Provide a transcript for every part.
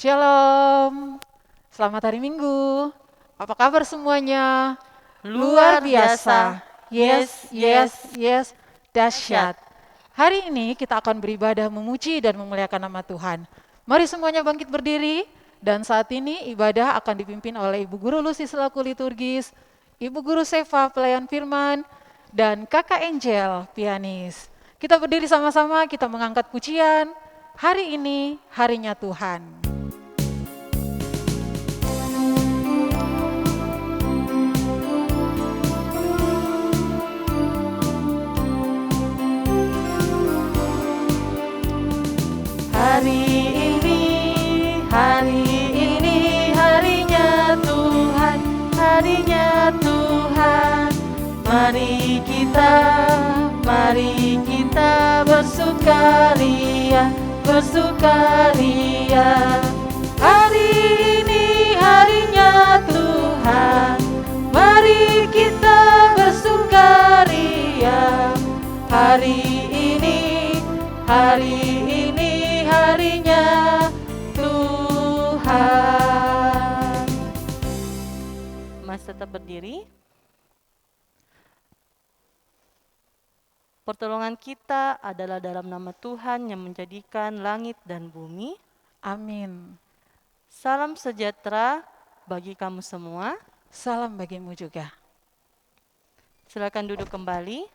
Shalom, selamat hari Minggu. Apa kabar semuanya? Luar Luar biasa. biasa. Yes, Yes, yes, yes. yes. Dahsyat. Dahsyat. Hari ini kita akan beribadah memuji dan memuliakan nama Tuhan. Mari semuanya bangkit berdiri. Dan saat ini ibadah akan dipimpin oleh Ibu Guru Lucy selaku liturgis, Ibu Guru Seva pelayan firman, dan Kakak Angel pianis. Kita berdiri sama-sama, kita mengangkat pujian. Hari ini harinya Tuhan. Hari ini, hari ini harinya Tuhan, harinya Tuhan. Mari kita bersukaria, bersukaria. Hari ini harinya Tuhan, mari kita bersukaria. Hari ini harinya Tuhan. Mas tetap berdiri. Pertolongan kita adalah dalam nama Tuhan yang menjadikan langit dan bumi. Amin. Salam sejahtera bagi kamu semua. Salam bagimu juga. Silakan duduk kembali.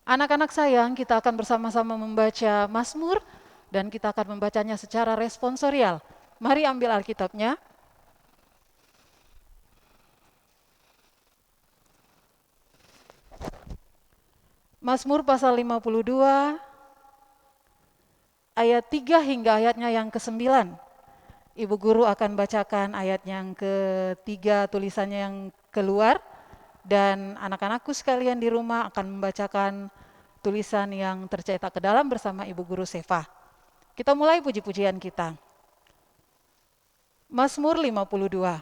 Anak-anak sayang, kita akan bersama-sama membaca Mazmur dan kita akan membacanya secara responsorial. Mari ambil Alkitabnya. Mazmur pasal 52 ayat 3 hingga ayatnya yang ke-9. Ibu guru akan bacakan ayat yang ketiga tulisannya yang keluar dan anak-anakku sekalian di rumah akan membacakan tulisan yang tercetak ke dalam bersama Ibu Guru Seva. Kita mulai puji-pujian kita. Mazmur 52.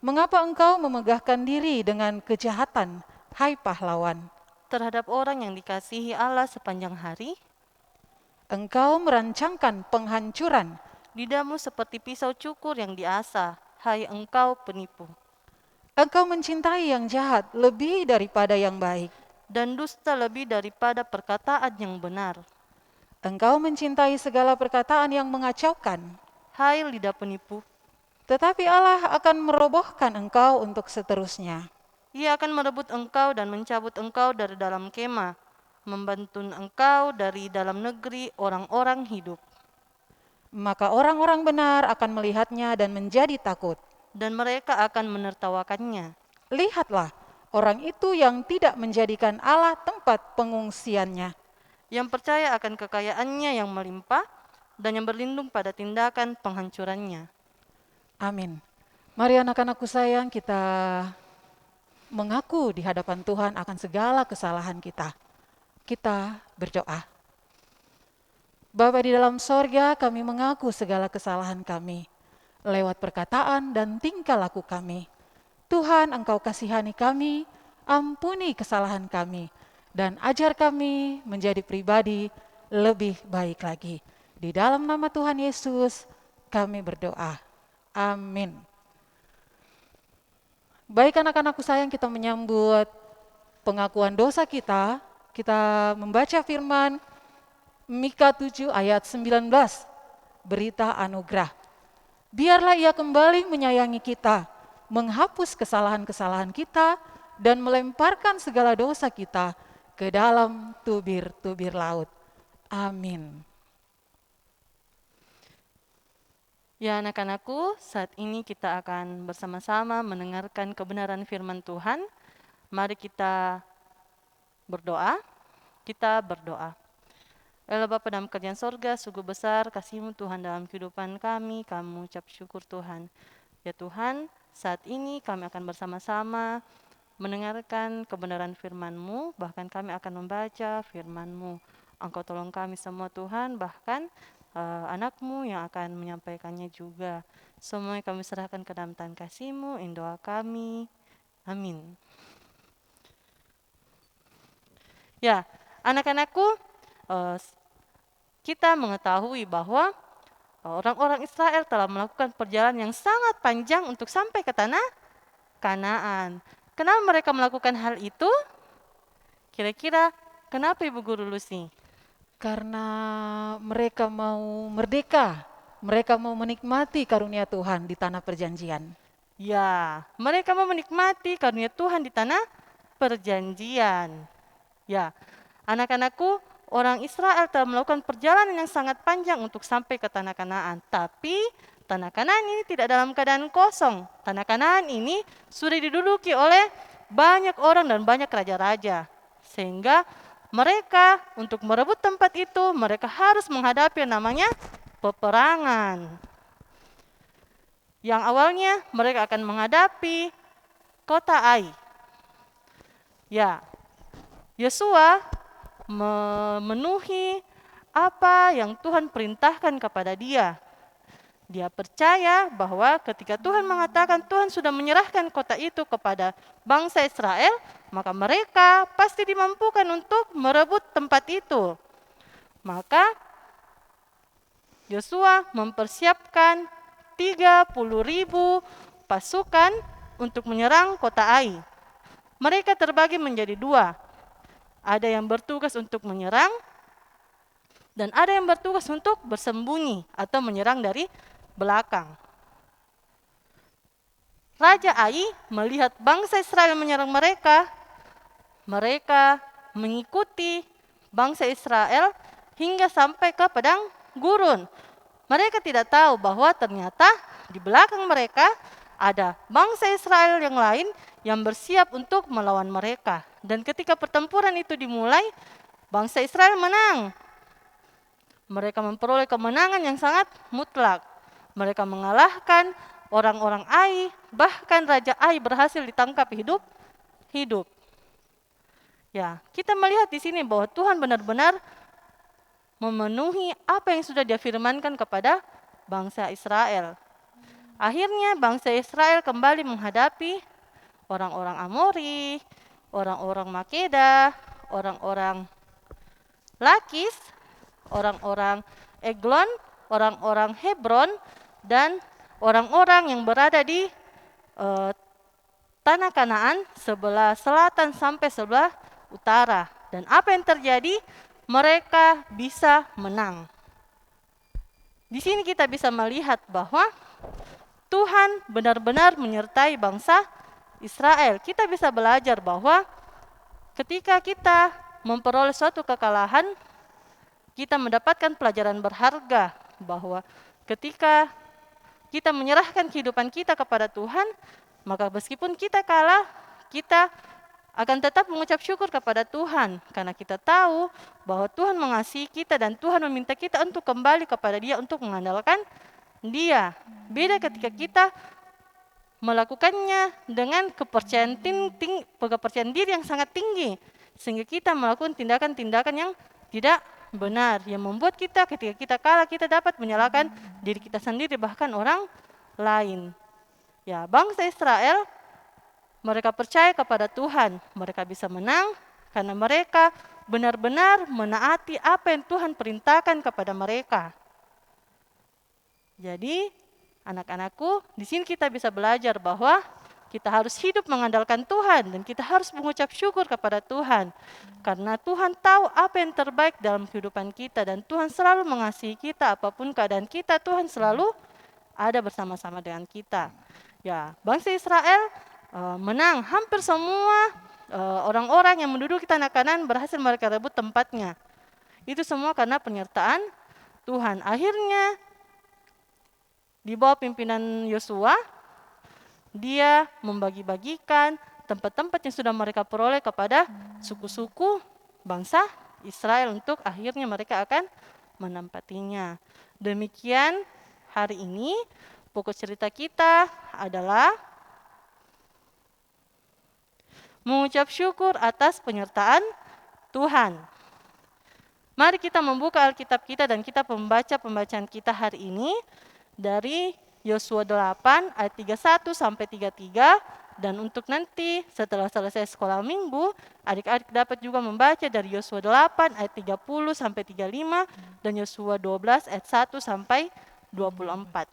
Mengapa engkau memegahkan diri dengan kejahatan, hai pahlawan? Terhadap orang yang dikasihi Allah sepanjang hari, Engkau merancangkan penghancuran. lidah-Mu seperti pisau cukur yang diasah, hai engkau penipu, Engkau mencintai yang jahat lebih daripada yang baik. dan dusta lebih daripada perkataan yang benar. Engkau mencintai segala perkataan yang mengacaukan. Hai lidah penipu, Tetapi Allah akan merobohkan engkau untuk seterusnya. Ia akan merebut engkau dan mencabut engkau dari dalam kemah, membantun engkau dari dalam negeri orang-orang hidup. Maka orang-orang benar akan melihatnya dan menjadi takut. Dan mereka akan menertawakannya. Lihatlah, orang itu yang tidak menjadikan Allah tempat pengungsiannya. Yang percaya akan kekayaannya yang melimpah, dan yang berlindung pada tindakan penghancurannya. Amin. Mari anak-anakku sayang, kita mengaku di hadapan Tuhan akan segala kesalahan kita. Kita berdoa. Bapa di dalam sorga, kami mengaku segala kesalahan kami lewat perkataan dan tingkah laku kami. Tuhan, Engkau kasihani kami, ampuni kesalahan kami, dan ajar kami menjadi pribadi lebih baik lagi. Di dalam nama Tuhan Yesus, kami berdoa. Amin. Baik anak-anakku sayang, kita menyambut pengakuan dosa kita. Kita membaca firman Mika 7 ayat 19, berita anugerah. Biarlah Ia kembali menyayangi kita, menghapus kesalahan-kesalahan kita, dan melemparkan segala dosa kita ke dalam tubir-tubir laut. Amin. Ya anak-anakku, saat ini kita akan bersama-sama mendengarkan kebenaran firman Tuhan. Mari kita berdoa. Kita berdoa. Allah Bapa dalam kerajaan sorga, sungguh besar kasih-Mu Tuhan dalam kehidupan kami. Kami ucap syukur Tuhan. Ya Tuhan, saat ini kami akan bersama-sama mendengarkan kebenaran firman-Mu, bahkan kami akan membaca firman-Mu. Engkau tolong kami semua Tuhan, bahkan anak-Mu yang akan menyampaikannya juga. Semua kami serahkan ke dalam tangan kasih-Mu, in doa kami. Amin. Ya, anak-anakku, kita mengetahui bahwa orang-orang Israel telah melakukan perjalanan yang sangat panjang untuk sampai ke tanah Kanaan. Kenapa mereka melakukan hal itu? Kira-kira kenapa Ibu Guru Lucy? Karena mereka mau merdeka, mereka mau menikmati karunia Tuhan di tanah perjanjian. Ya, mereka mau menikmati karunia Tuhan di tanah perjanjian. Ya, anak-anakku, orang Israel telah melakukan perjalanan yang sangat panjang untuk sampai ke tanah Kanaan. Tapi tanah Kanaan ini tidak dalam keadaan kosong. Tanah Kanaan ini sudah diduduki oleh banyak orang dan banyak raja-raja. Sehingga mereka untuk merebut tempat itu, mereka harus menghadapi yang namanya peperangan. Yang awalnya mereka akan menghadapi kota Ai. Ya, Yosua memenuhi apa yang Tuhan perintahkan kepada dia. Dia percaya bahwa ketika Tuhan mengatakan Tuhan sudah menyerahkan kota itu kepada bangsa Israel, maka mereka pasti dimampukan untuk merebut tempat itu. Maka Yosua mempersiapkan 30.000 pasukan untuk menyerang kota Ai. Mereka terbagi menjadi dua. Ada yang bertugas untuk menyerang dan ada yang bertugas untuk bersembunyi atau menyerang dari belakang. Raja Ai melihat bangsa Israel menyerang mereka, mereka mengikuti bangsa Israel hingga sampai ke padang gurun. Mereka tidak tahu bahwa ternyata di belakang mereka ada bangsa Israel yang lain yang bersiap untuk melawan mereka. Dan ketika pertempuran itu dimulai, bangsa Israel menang. Mereka memperoleh kemenangan yang sangat mutlak. Mereka mengalahkan orang-orang Ai, bahkan Raja Ai berhasil ditangkap hidup. Ya, kita melihat di sini bahwa Tuhan benar-benar memenuhi apa yang sudah Dia firmankan kepada bangsa Israel. Akhirnya bangsa Israel kembali menghadapi orang-orang Amori, orang-orang Makeda, orang-orang Lakis, orang-orang Eglon, orang-orang Hebron, dan orang-orang yang berada di tanah Kanaan sebelah selatan sampai sebelah utara. Dan apa yang terjadi? Mereka bisa menang. Di sini kita bisa melihat bahwa Tuhan benar-benar menyertai bangsa Israel. Kita bisa belajar bahwa ketika kita memperoleh suatu kekalahan, kita mendapatkan pelajaran berharga bahwa ketika kita menyerahkan kehidupan kita kepada Tuhan, maka meskipun kita kalah, kita akan tetap mengucap syukur kepada Tuhan karena kita tahu bahwa Tuhan mengasihi kita dan Tuhan meminta kita untuk kembali kepada Dia untuk mengandalkan Dia. Beda ketika kita melakukannya dengan kepercayaan diri yang sangat tinggi sehingga kita melakukan tindakan-tindakan yang tidak benar yang membuat kita ketika kita kalah kita dapat menyalahkan diri kita sendiri bahkan orang lain. Ya, bangsa Israel mereka percaya kepada Tuhan, mereka bisa menang karena mereka benar-benar menaati apa yang Tuhan perintahkan kepada mereka. Jadi, anak-anakku, di sini kita bisa belajar bahwa kita harus hidup mengandalkan Tuhan dan kita harus mengucap syukur kepada Tuhan. Karena Tuhan tahu apa yang terbaik dalam kehidupan kita dan Tuhan selalu mengasihi kita apapun keadaan kita, Tuhan selalu ada bersama-sama dengan kita. Ya, bangsa Israel menang. Hampir semua orang-orang yang menduduki tanah Kanaan berhasil mereka rebut tempatnya. Itu semua karena penyertaan Tuhan. Akhirnya di bawah pimpinan Yosua, dia membagi-bagikan tempat-tempat yang sudah mereka peroleh kepada suku-suku bangsa Israel untuk akhirnya mereka akan menempatinya. Demikian hari ini pokok cerita kita adalah mengucap syukur atas penyertaan Tuhan. Mari kita membuka Alkitab kita dan kita membaca pembacaan kita hari ini dari Yosua 8 ayat 31 sampai 33 dan untuk nanti setelah selesai sekolah minggu, adik-adik dapat juga membaca dari Yosua 8 ayat 30 sampai 35 dan Yosua 12 ayat 1 sampai 24.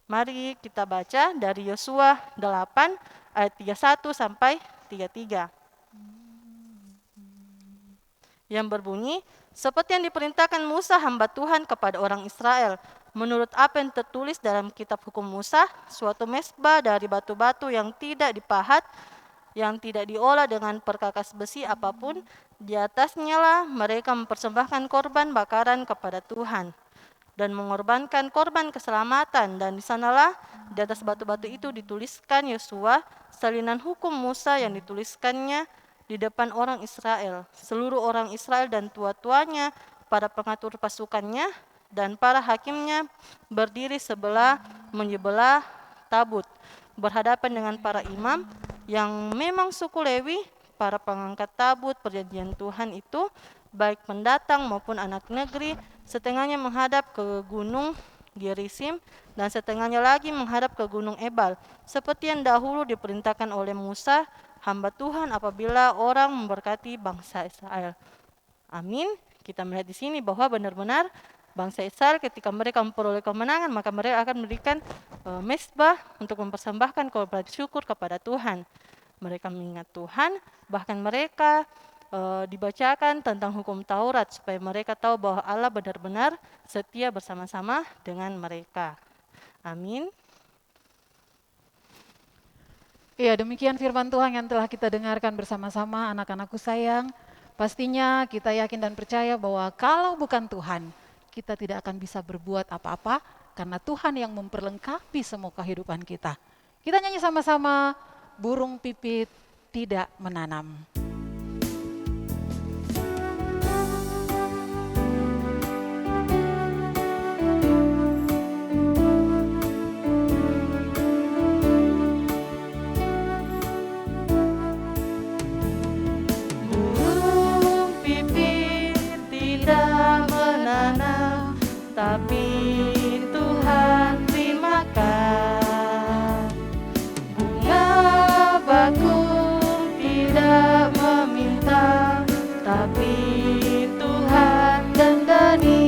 Mari kita baca dari Yosua 8 ayat 31 sampai 33. Yang berbunyi, seperti yang diperintahkan Musa hamba Tuhan kepada orang Israel, menurut apa yang tertulis dalam kitab hukum Musa, suatu mezbah dari batu-batu yang tidak dipahat, yang tidak diolah dengan perkakas besi apapun, di atasnya lah mereka mempersembahkan korban bakaran kepada Tuhan dan mengorbankan korban keselamatan, dan di sanalah di atas batu-batu itu dituliskan Yosua salinan hukum Musa yang dituliskannya di depan orang Israel. Seluruh orang Israel dan tua-tuanya, para pengatur pasukannya, dan para hakimnya berdiri sebelah menyebelah tabut, berhadapan dengan para imam yang memang suku Lewi, para pengangkat tabut perjanjian Tuhan itu, baik pendatang maupun anak negeri. Setengahnya menghadap ke gunung Gerisim dan setengahnya lagi menghadap ke gunung Ebal, seperti yang dahulu diperintahkan oleh Musa hamba Tuhan apabila orang memberkati bangsa Israel. Amin. Kita melihat di sini bahwa benar-benar bangsa Israel ketika mereka memperoleh kemenangan, maka mereka akan memberikan mezbah untuk mempersembahkan korban syukur kepada Tuhan. Mereka mengingat Tuhan, bahkan mereka dibacakan tentang hukum Taurat supaya mereka tahu bahwa Allah benar-benar setia bersama-sama dengan mereka. Amin. Ya, demikian firman Tuhan yang telah kita dengarkan bersama-sama, anak-anakku sayang. Pastinya kita yakin dan percaya bahwa kalau bukan Tuhan, kita tidak akan bisa berbuat apa-apa, karena Tuhan yang memperlengkapi semua kehidupan kita. Kita nyanyi sama-sama, burung pipit tidak menanam. Burung pipit tidak menanam, tapi Tuhan beri makan. Bunga bakung tidak meminta, tapi Tuhan dandani.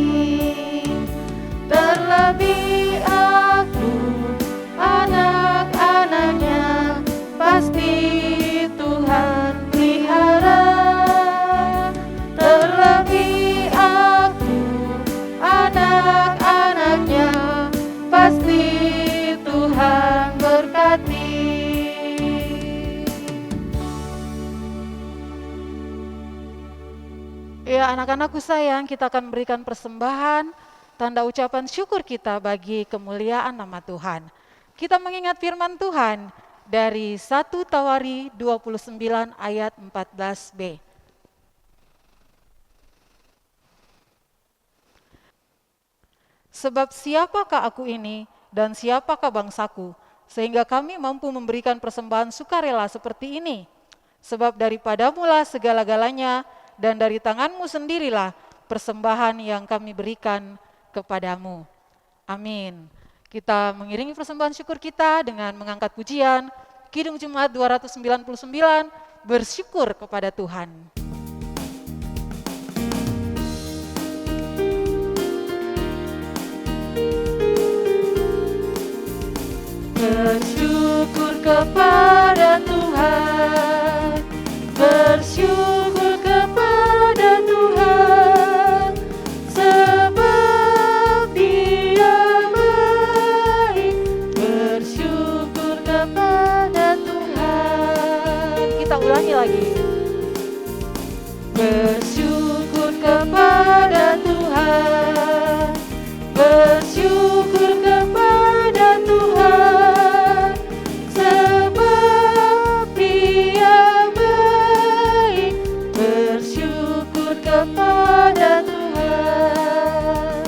Terlebih aku, anak-anaknya, pasti Tuhan pelihara. Terlebih aku, anak-anaknya, pasti Tuhan berkati. Ya, anak-anakku sayang, kita akan memberikan persembahan, tanda ucapan syukur kita bagi kemuliaan nama Tuhan. Kita mengingat firman Tuhan dari 1 Tawari 29 ayat 14b. Sebab siapakah aku ini dan siapakah bangsaku, sehingga kami mampu memberikan persembahan sukarela seperti ini? Sebab daripadamulah segala-galanya, dan dari tanganmu sendirilah persembahan yang kami berikan kepadamu. Amin. Kita mengiringi persembahan syukur kita dengan mengangkat pujian Kidung Jemaat 299, bersyukur kepada Tuhan. Bersyukur kepada Tuhan, bersyukur kepada Tuhan, sebab Dia baik. Bersyukur kepada Tuhan. Kita ulangi lagi. Bersyukur kepada Tuhan, bersyukur kepada Tuhan, sebab Dia baik. Bersyukur kepada Tuhan.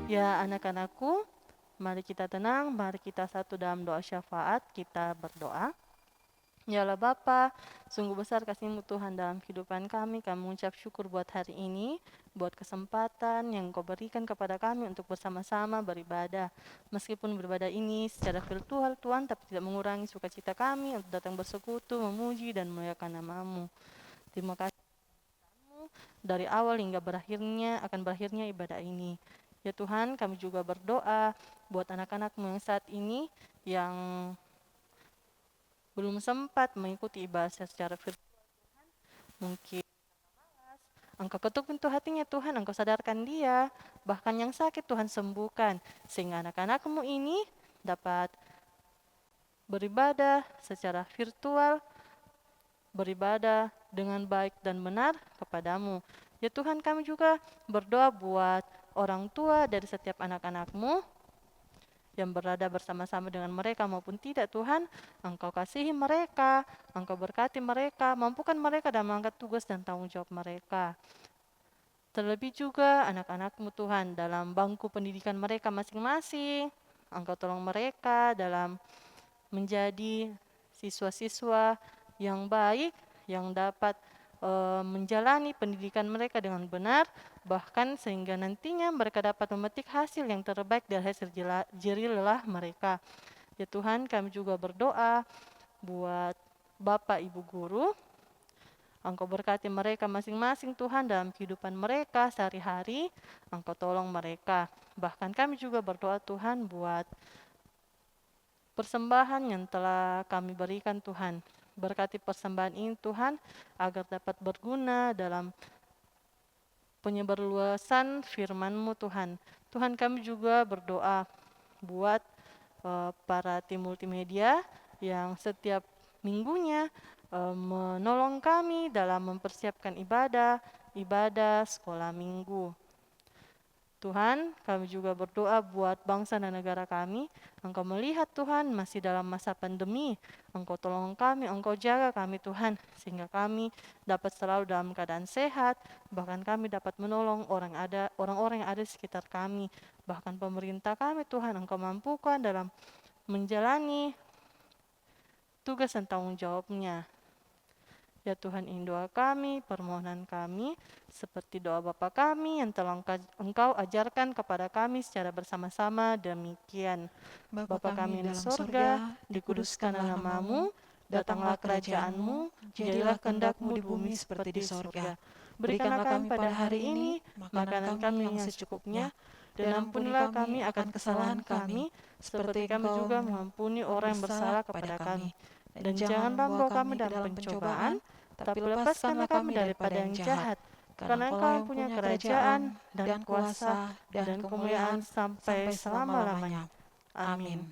Ya, anak-anakku, mari kita tenang, mari kita satu dalam doa syafaat, kita berdoa. Ya Allah Bapa, sungguh besar kasih-Mu Tuhan dalam kehidupan kami. Kami mengucap syukur buat hari ini, buat kesempatan yang Kau berikan kepada kami untuk bersama-sama beribadah. Meskipun beribadah ini secara virtual Tuhan, tapi tidak mengurangi sukacita kami untuk datang bersekutu, memuji dan memuliakan nama-Mu. Terima kasih dari awal hingga akan berakhirnya ibadah ini. Ya Tuhan, kami juga berdoa buat anak-anak-Mu yang saat ini yang belum sempat mengikuti ibadah secara virtual. Mungkin Engkau ketuk pintu hatinya Tuhan, Engkau sadarkan dia, bahkan yang sakit Tuhan sembuhkan, sehingga anak-anak-Mu ini dapat beribadah secara virtual, beribadah dengan baik dan benar kepadamu. Ya Tuhan, kami juga berdoa buat orang tua dari setiap anak-anak-Mu yang berada bersama-sama dengan mereka maupun tidak. Tuhan, Engkau kasihi mereka, Engkau berkati mereka, mampukan mereka dalam mengangkat tugas dan tanggung jawab mereka. Terlebih juga anak-anak-Mu Tuhan dalam bangku pendidikan mereka masing-masing, Engkau tolong mereka dalam menjadi siswa-siswa yang baik, yang dapat menjalani pendidikan mereka dengan benar, bahkan sehingga nantinya mereka dapat memetik hasil yang terbaik dari hasil jerih lelah mereka. Ya Tuhan, kami juga berdoa buat Bapak Ibu Guru, Engkau berkati mereka masing-masing Tuhan dalam kehidupan mereka sehari-hari, Engkau tolong mereka. Bahkan kami juga berdoa Tuhan buat persembahan yang telah kami berikan Tuhan. Berkati persembahan ini Tuhan, agar dapat berguna dalam penyebarluasan firman-Mu Tuhan. Tuhan, kami juga berdoa buat para tim multimedia yang setiap minggunya menolong kami dalam mempersiapkan ibadah sekolah minggu. Tuhan, kami juga berdoa buat bangsa dan negara kami. Engkau melihat Tuhan masih dalam masa pandemi. Engkau tolong kami, Engkau jaga kami Tuhan, sehingga kami dapat selalu dalam keadaan sehat. Bahkan kami dapat menolong orang-orang yang ada di sekitar kami. Bahkan pemerintah kami Tuhan, Engkau mampukan dalam menjalani tugas dan tanggung jawabnya. Ya Tuhan, ini doa kami, permohonan kami, seperti doa Bapa kami yang telah Engkau ajarkan kepada kami secara bersama-sama demikian. Bapa kami yang di sorga, dikuduskanlah nama-Mu, datanglah kerajaan-Mu, jadilah kehendak-Mu di bumi seperti di sorga. Berikanlah kami pada hari ini makanan kami yang secukupnya, dan ampunilah kami akan kesalahan kami, seperti kami juga mengampuni orang yang bersalah kepada kami. Dan janganlah membawa kami dalam pencobaan, tapi lepaskanlah kami daripada yang jahat. Karena Engkau yang punya kerajaan, dan kuasa, dan kemuliaan sampai selama-lamanya. Amin.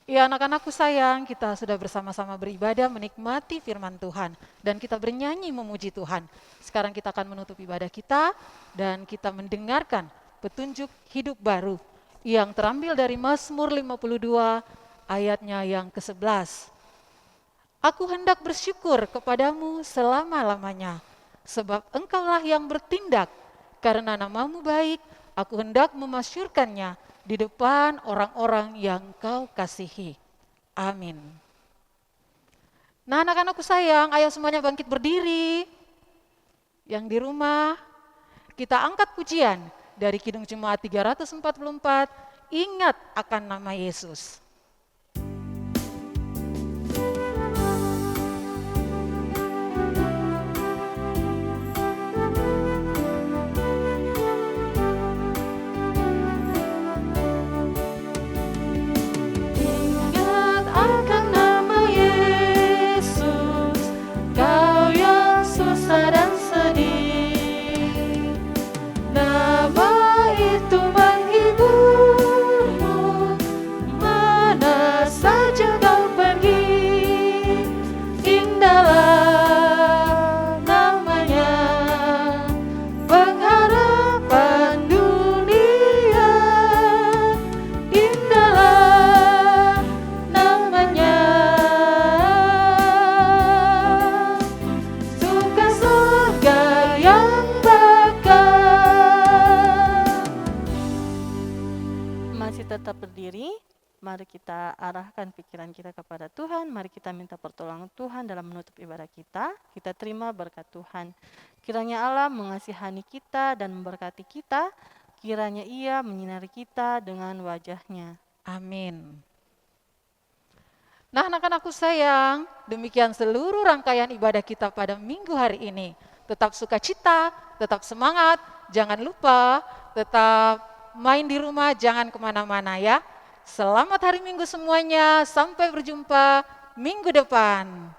Ya anak-anakku sayang, kita sudah bersama-sama beribadah menikmati firman Tuhan. Dan kita bernyanyi memuji Tuhan. Sekarang kita akan menutup ibadah kita dan kita mendengarkan petunjuk hidup baru yang terambil dari Mazmur 52 ayatnya yang ke-11. Aku hendak bersyukur kepadamu selama-lamanya, sebab engkaulah yang bertindak, karena namamu baik, aku hendak memasyurkannya di depan orang-orang yang kau kasihi. Amin. Nah anak-anakku sayang, ayo semuanya bangkit berdiri. Yang di rumah, kita angkat pujian dari Kidung Jemaat 344, ingat akan nama Yesus. Ingat akan nama Yesus, kau yang susah dan sedih. Nama itu menghiburmu, mana saja kau pergi. Indahlah namanya, pengharapan dunia. Indahlah namanya, suka surga yang bakal. Masih tetap berdiri, mari kita arahkan pikiran kita kepada Tuhan. Mari kita minta pertolongan Tuhan dalam menutup ibadah kita. Kita terima berkat Tuhan. Kiranya Allah mengasihani kita dan memberkati kita. Kiranya Ia menyinari kita dengan wajah-Nya. Amin. Nah, anak-anakku sayang, demikian seluruh rangkaian ibadah kita pada minggu hari ini. Tetap sukacita, tetap semangat, jangan lupa tetap main di rumah, jangan kemana-mana ya. Selamat hari Minggu semuanya, sampai berjumpa minggu depan.